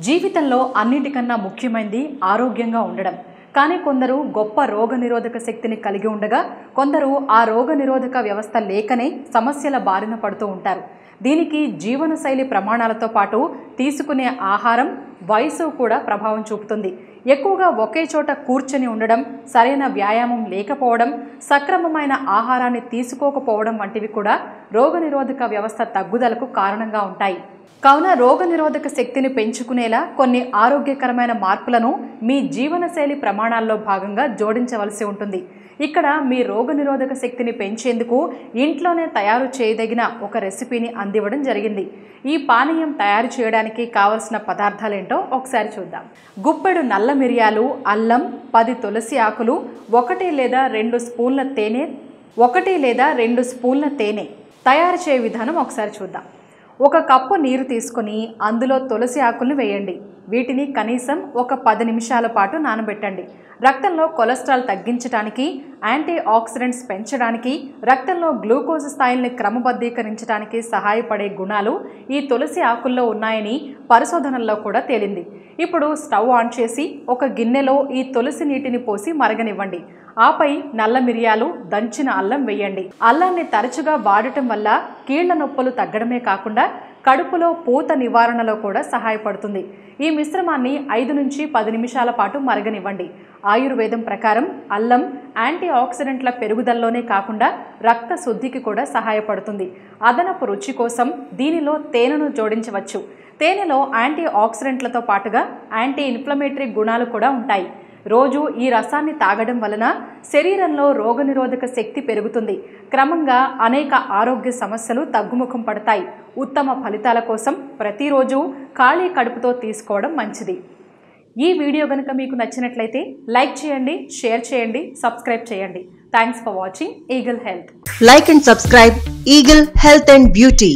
జీవితంలో అన్నిటికన్నా ముఖ్యమైనది ఆరోగ్యంగా ఉండడం. కానీ కొందరు గొప్ప రోగనిరోధక శక్తిని కలిగి ఉండగా కొందరు ఆ రోగనిరోధక వ్యవస్థ లేకనే సమస్యల బారిన పడుతూ ఉంటారు. దీనికి జీవనశైలి ప్రమాణాలతో పాటు తీసుకునే ఆహారం, వయసు కూడా ప్రభావం చూపుతుంది. ఎక్కువగా ఒకే చోట కూర్చొని ఉండడం, సరైన వ్యాయామం లేకపోవడం, సక్రమమైన ఆహారాన్ని తీసుకోకపోవడం వంటివి కూడా రోగనిరోధక వ్యవస్థ తగ్గుదలకు కారణంగా ఉంటాయి. కావున రోగనిరోధక శక్తిని పెంచుకునేలా కొన్ని ఆరోగ్యకరమైన మార్పులను మీ జీవనశైలి ప్రమాణాల్లో భాగంగా జోడించవలసి ఉంటుంది. ఇక్కడ మీ రోగనిరోధక శక్తిని పెంచేందుకు ఇంట్లోనే తయారు చేయదగిన ఒక రెసిపీని అందివ్వడం జరిగింది. ఈ పానీయం తయారు చేయడానికి కావలసిన పదార్థాలేంటో ఒకసారి చూద్దాం. గుప్పెడు నల్ల మిరియాలు, అల్లం, 10 తులసి ఆకులు, 1 లేదా 2 స్పూన్ల తేనె. తయారు చేయే విధానం ఒకసారి చూద్దాం. 1 కప్పు నీరు తీసుకొని అందులో తులసి ఆకులను వేయండి. వీటిని కనీసం ఒక 10 నిమిషాల పాటు నానబెట్టండి. రక్తంలో కొలెస్ట్రాల్ తగ్గించడానికి, యాంటీ ఆక్సిడెంట్స్ పెంచడానికి, రక్తంలో గ్లూకోజ్ స్థాయిల్ని క్రమబద్ధీకరించడానికి సహాయపడే గుణాలు ఈ తులసి ఆకుల్లో ఉన్నాయని పరిశోధనల్లో కూడా తేలింది. ఇప్పుడు స్టవ్ ఆన్ చేసి ఒక గిన్నెలో ఈ తులసి నీటిని పోసి మరగనివ్వండి. ఆపై నల్ల మిరియాలు, దంచిన అల్లం వేయండి. అల్లాన్ని తరచుగా వాడటం వల్ల కీళ్ల నొప్పులు తగ్గడమే కాకుండా కడుపులో పూత నివారణలో కూడా సహాయపడుతుంది. ఈ మిశ్రమాన్ని 5 నుంచి 10 నిమిషాల పాటు మరగనివ్వండి. ఆయుర్వేదం ప్రకారం అల్లం యాంటీ ఆక్సిడెంట్ల పెరుగుదలలోనే కాకుండా రక్త శుద్ధికి కూడా సహాయపడుతుంది. అదనపు రుచి కోసం దీనిలో తేనెను జోడించవచ్చు. తేనెలో యాంటీ ఆక్సిడెంట్లతో పాటుగా యాంటీ ఇన్ఫ్లమేటరీ గుణాలు కూడా ఉంటాయి. రోజు ఈ రసాన్ని తాగడం వలన శరీరంలో రోగనిరోధక శక్తి పెరుగుతుంది. క్రమంగా అనేక ఆరోగ్య సమస్యలు తగ్గుముఖం పడతాయి. ఉత్తమ ఫలితాల కోసం ప్రతిరోజు ఖాళీ కడుపుతో తీసుకోవడం మంచిది. ఈ వీడియో కనుక మీకు నచ్చినట్లయితే లైక్ చేయండి, షేర్ చేయండి, సబ్స్క్రైబ్ చేయండి. Thanks for watching eagle health. Like and subscribe Eagle Health and Beauty.